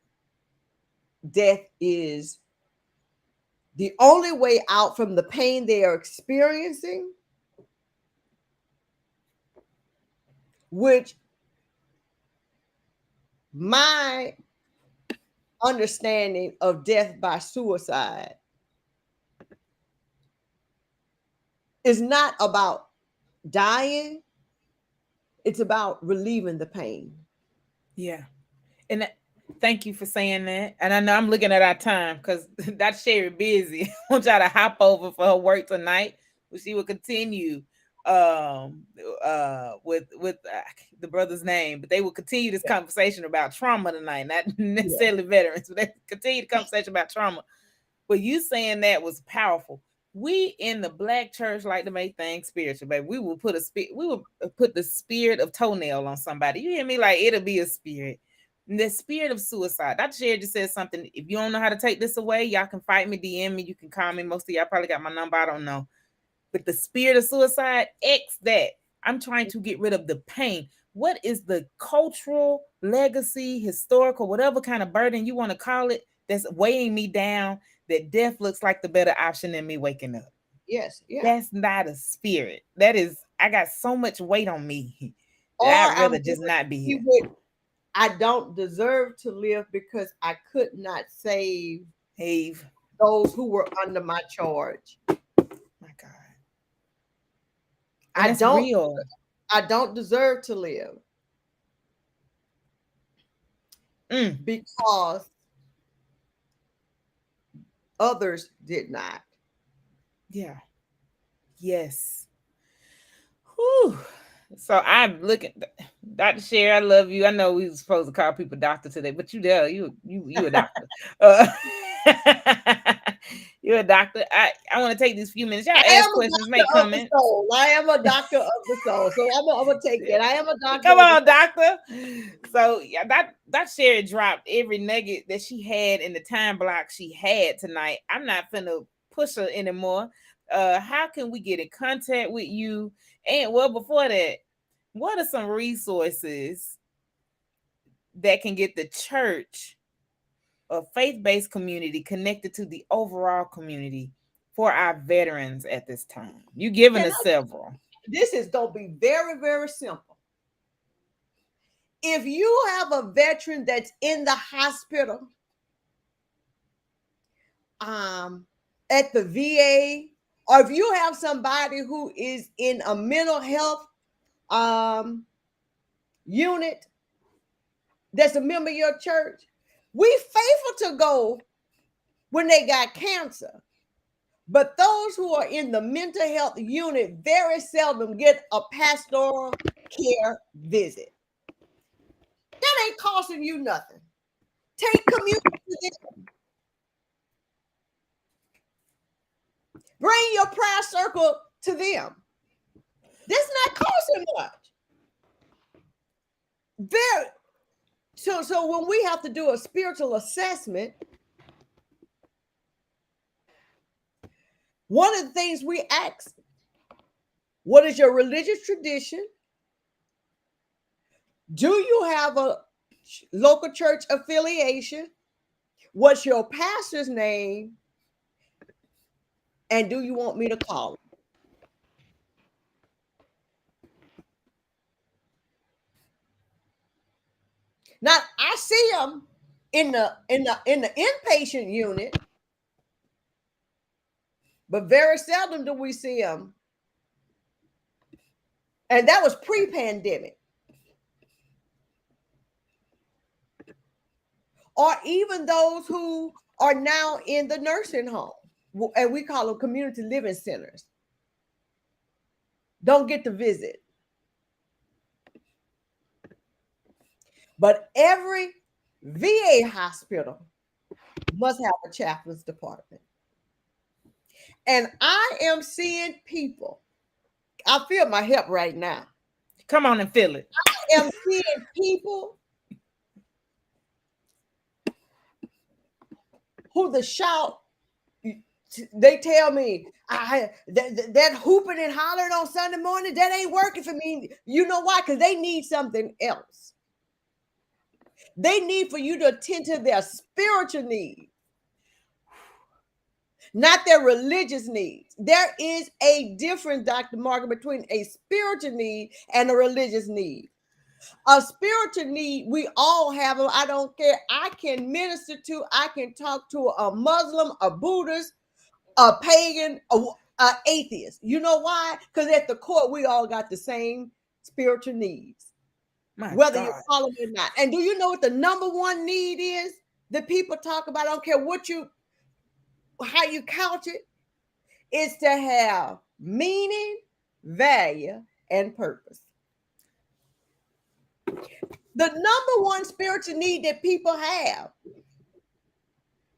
death is the only way out from the pain they are experiencing, which my understanding of death by suicide is not about dying. It's about relieving the pain. Yeah. And thank you for saying that. And I know I'm looking at our time because that's Sherry busy. I want y'all to hop over for her work tonight. She will continue with the brother's name, but they will continue this conversation about trauma tonight, not necessarily veterans, but they continue the conversation about trauma. But you saying that was powerful. We in the Black church like to make things spiritual, baby. We will put the spirit of toenail on somebody. You hear me? Like it'll be a spirit. The spirit of suicide. Dr. Sherry just said something. If you don't know how to take this away, y'all can fight me, DM me, you can call me. Most of y'all probably got my number. I don't know. But the spirit of suicide, X that. I'm trying to get rid of the pain. What is the cultural legacy, historical, whatever kind of burden you want to call it, that's weighing me down, that death looks like the better option than me waking up? Yes. Yeah. That's not a spirit. That is, I got so much weight on me that I'd rather just not be here. I don't deserve to live because I could not save those who were under my charge. My God. I don't deserve to live because others did not. Yeah. Yes. Whew. So I'm looking, Dr. Sherry, I love you. I know we were supposed to call people doctor today, but you a doctor. You're a doctor. I want to take these few minutes. Y'all ask questions, make comments. I am a doctor of the soul, so I'm gonna take it. I am a doctor. Come on, doctor. So yeah, Dr. Sherry dropped every nugget that she had in the time block she had tonight. I'm not finna push her anymore. How can we get in contact with you? And well, before that, what are some resources that can get the church or faith-based community connected to the overall community for our veterans at this time? You giving us several. This is gonna be very, very simple. If you have a veteran that's in the hospital, at the VA, or if you have somebody who is in a mental health unit that's a member of your church, we faithful to go when they got cancer. But those who are in the mental health unit very seldom get a pastoral care visit. That ain't costing you nothing. Take community to them. Bring your prayer circle to them. This is not costing much. So when we have to do a spiritual assessment, one of the things we ask, what is your religious tradition? Do you have local church affiliation, what's your pastor's name, and do you want me to call him? Now I see them in the inpatient unit, but very seldom do we see them. And that was pre-pandemic. Or even those who are now in the nursing home, and we call them community living centers, don't get to visit. But every VA hospital must have a chaplain's department. And I am seeing people, I feel my help right now. Come on and feel it. I am seeing people who the shout, they tell me, that hooping and hollering on Sunday morning, that ain't working for me. You know why? Because they need something else. They need for you to attend to their spiritual needs, not their religious needs. There is a difference, Dr. Margaret, between a spiritual need and a religious need. A spiritual need, we all have them. I don't care. I can minister to, I can talk to a Muslim, a Buddhist, a pagan, a atheist. You know why? Because at the core, we all got the same spiritual needs, whether you follow it or not. And do you know what the number one need is that people talk about? I don't care how you couch it. It's to have meaning, value, and purpose. The number one spiritual need that people have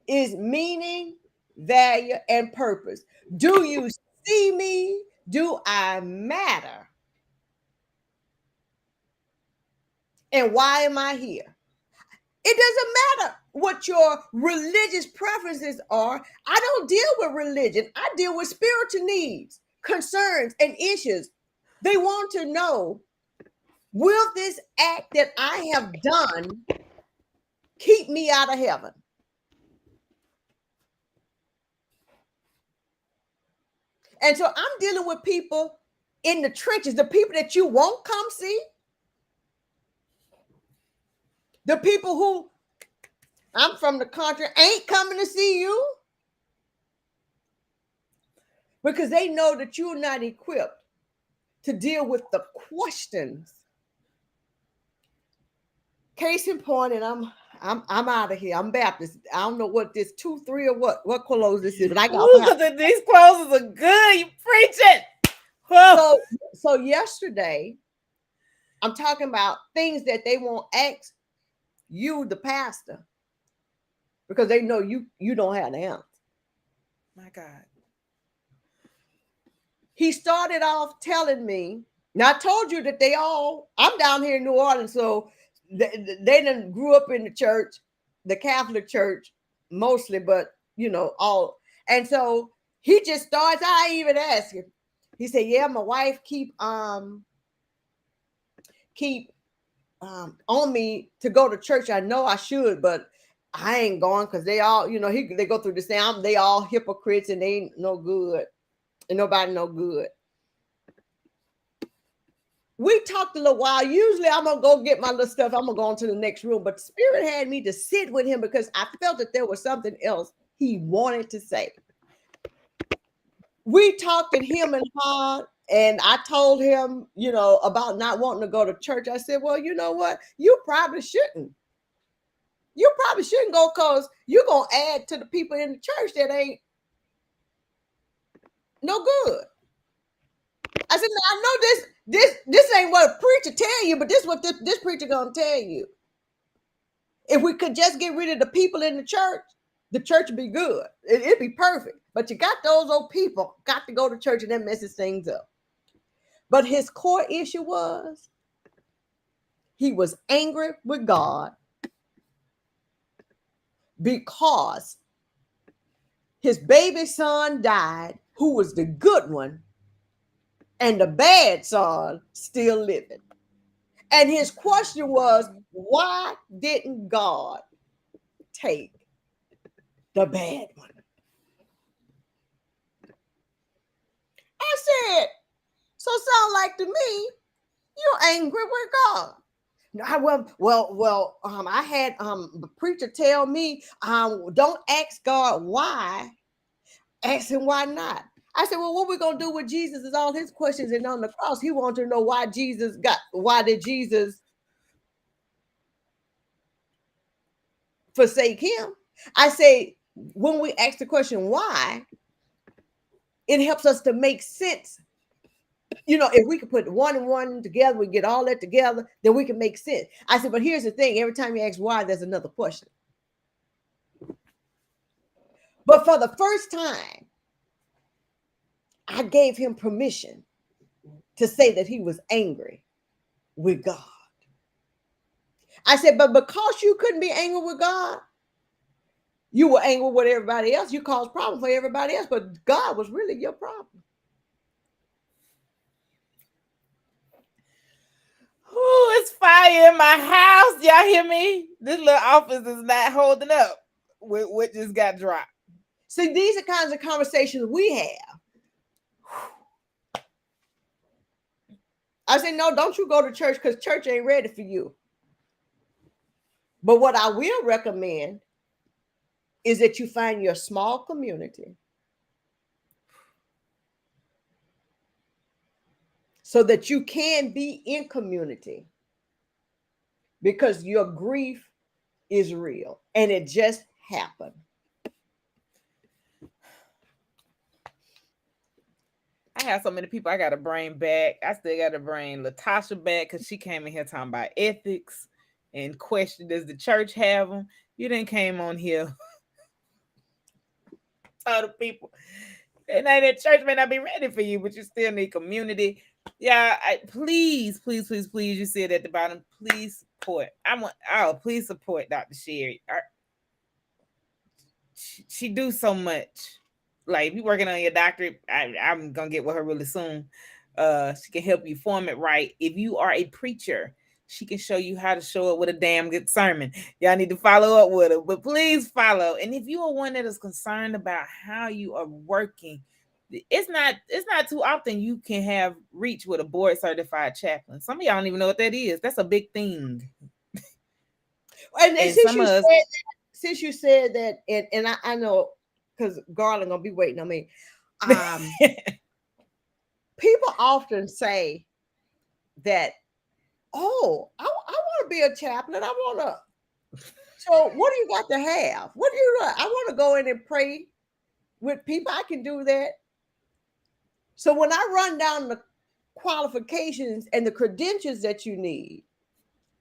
is meaning, value, and purpose. Do you see me? Do I matter? And why am I here? It doesn't matter what your religious preferences are. I don't deal with religion. I deal with spiritual needs, concerns, and issues. They want to know, will this act that I have done keep me out of heaven? And so I'm dealing with people in the trenches, the people that you won't come see, the people who, I'm from the country, ain't coming to see you because they know that you're not equipped to deal with the questions. Case in point, and I'm out of here. I'm Baptist. I don't know what this 2-3 or what clothes this is, but I got these clothes are good. You preaching. So yesterday, I'm talking about things that they won't ask you, the pastor, because they know you don't have the answer. My God. He started off telling me, now I told you that I'm down here in New Orleans, so they done grew up in the church, the Catholic church mostly, but all. And so he just starts, I even asked him. He said, yeah, my wife keep on me to go to church. I know I should, but I ain't going because they all, they go through the same, they all hypocrites and they ain't no good. And nobody no good. We talked a little while. Usually I'm going to go get my little stuff. I'm going to go into the next room. But the Spirit had me to sit with him because I felt that there was something else he wanted to say. We talked at him and hard, and I told him, about not wanting to go to church. I said, well, you know what? You probably shouldn't. You probably shouldn't go because you're going to add to the people in the church that ain't no good. I said, now, I know this ain't what a preacher tell you, but this is what this preacher gonna tell you. If we could just get rid of the people in the church would be good. It'd be perfect. But you got those old people got to go to church and that messes things up. But his core issue was he was angry with God because his baby son died, who was the good one, and the bad son still living. And his question was, why didn't God take the bad one? I said, so sound like to me, you're angry with God. No, I had the preacher tell me, don't ask God why, ask him why not. I said, well, what we gonna do with Jesus is all his questions, and on the cross, he wanted to know why did Jesus forsake him? I say, when we ask the question why, it helps us to make sense. You know, if we can put one and one together, we get all that together, then we can make sense. I said, but here's the thing, every time you ask why, there's another question. But for the first time, I gave him permission to say that he was angry with God. I said, but because you couldn't be angry with God, you were angry with everybody else. You caused problems for everybody else, but God was really your problem. Ooh, it's fire in my house. Y'all hear me? This little office is not holding up with what just got dropped. See, these are kinds of conversations we have. I said, no, don't you go to church because church ain't ready for you. But what I will recommend is that you find your small community so that you can be in community, because your grief is real and it just happened. I have so many people I got to bring back. I still got to bring Latasha back because she came in here talking about ethics and question, does the church have them? You didn't came on here. Other people. And that church may not be ready for you, but you still need community. Yeah, please, you said at the bottom, please support. Please support Dr. Sherry. She do so much. Like, if you're working on your doctorate, I'm gonna get with her really soon. She can help you form it right. If you are a preacher, she can show you how to show up with a damn good sermon. Y'all need to follow up with her, but please follow. And if you are one that is concerned about how you are working, it's not too often you can have reach with a board certified chaplain. Some of y'all don't even know what that is. That's a big thing. And since you said that, and I know, because Garland gonna be waiting on me. People often say that, oh, I want to be a chaplain. I want to. So what do you got to have? What do you? I want to go in and pray with people. I can do that. So when I run down the qualifications and the credentials that you need,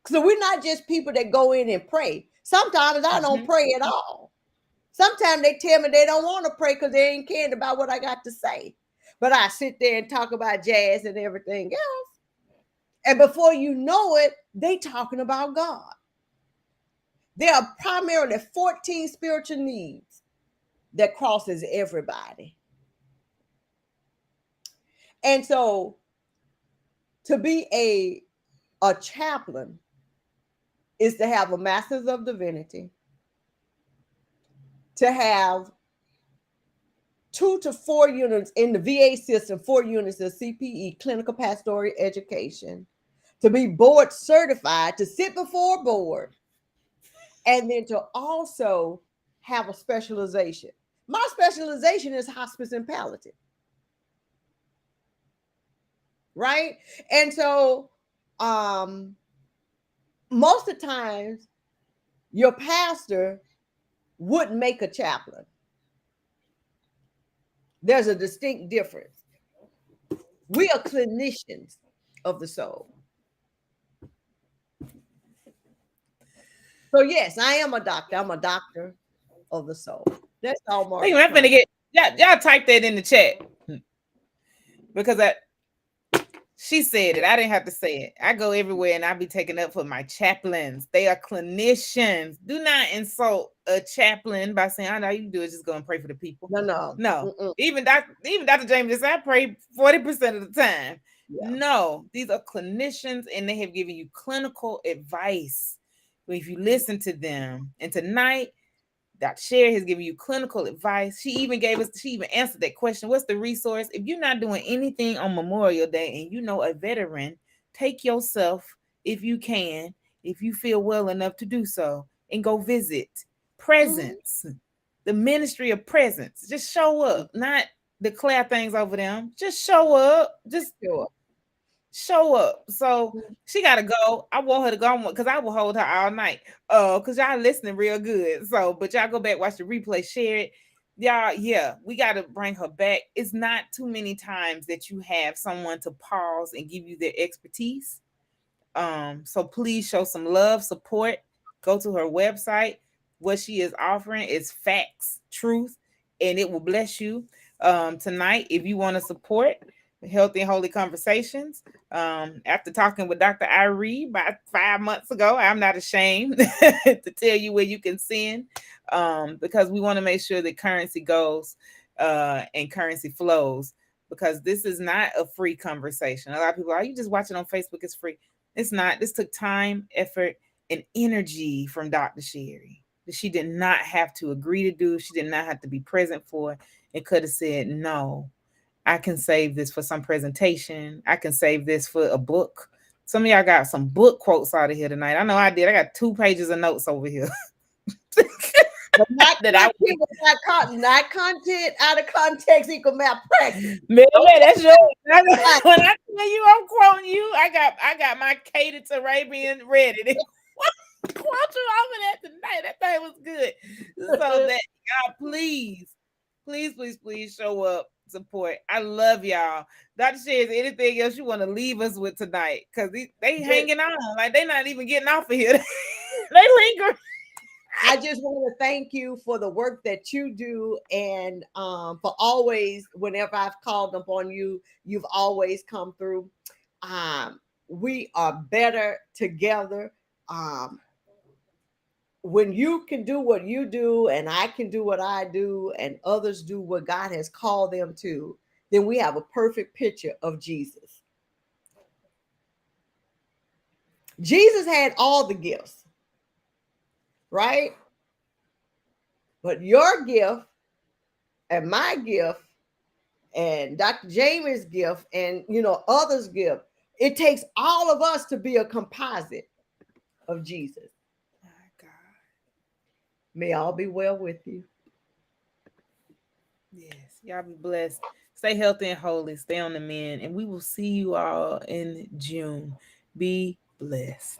so we're not just people that go in and pray. Sometimes I don't pray at all. Sometimes they tell me they don't want to pray because they ain't caring about what I got to say. But I sit there and talk about jazz and everything else. And before you know it, they talking about God. There are primarily 14 spiritual needs that crosses everybody. And so to be a chaplain is to have a master's of divinity, to have 2 to 4 units in the VA system, 4 units of CPE, clinical pastoral education, to be board certified, to sit before a board, and then to also have a specialization. My specialization is hospice and palliative. Right? And so most of the times your pastor wouldn't make a chaplain. There's a distinct difference. We are clinicians of the soul. So yes, I am a doctor. I'm a doctor of the soul. That's all. Mark. I'm gonna get y'all type that in the chat, because she said it. I didn't have to say it. I go everywhere and I be taken up for my chaplains. They are clinicians. Do not insult a chaplain by saying, all you do is just go and pray for the people. No. Mm-mm. Even Dr. James just said, I pray 40% of the time. Yeah. No, these are clinicians and they have given you clinical advice. If you listen to them, and tonight, Dr. Sherry has given you clinical advice. She even answered that question. What's the resource? If you're not doing anything on Memorial Day and you know a veteran, take yourself, if you can, if you feel well enough to do so, and go visit Presence, the ministry of presence. Just show up, not declare things over them. Just show up. Just show up. So she gotta go. I want her to go because I will hold her all night. Because y'all listening real good. So, but y'all go back, watch the replay, share it. Y'all, yeah, we gotta bring her back. It's not too many times that you have someone to pause and give you their expertise. So please show some love, support. Go to her website. What she is offering is facts, truth, and it will bless you. Tonight, if you want to support Healthy and Holy Conversations, after talking with Dr. Irene about 5 months ago, I'm not ashamed to tell you where you can send, because we want to make sure that currency goes and currency flows, because this is not a free conversation. A lot of people are, you just watch it on Facebook, it's free. It's not. This took time, effort, and energy from Dr. Sherry that she did not have to agree to do. She did not have to be present for. It could have said, no, I can save this for some presentation. I can save this for a book. Some of y'all got some book quotes out of here tonight. I know I did. I got 2 pages of notes over here. But not not content out of context equal malpractice. Man, that's your when I tell you I'm quoting you, I got my Cadence Arabian ready. Quote you over that tonight. That thing was good. So that y'all please show up, support. I love y'all. Dr. Sherry, is there anything else you want to leave us with tonight? Because they hanging on. Like they not even getting off of here. They linger. I just want to thank you for the work that you do, and for always, whenever I've called upon you, you've always come through. We are better together. When you can do what you do, and I can do what I do, and others do what God has called them to, then we have a perfect picture of Jesus. Jesus had all the gifts, right? But your gift and my gift and Dr. Jamie's gift and others' gift, it takes all of us to be a composite of Jesus. My God. May all be well with you. Yes, y'all be blessed. Stay healthy and holy. Stay on the mend, and we will see you all in June. Be blessed.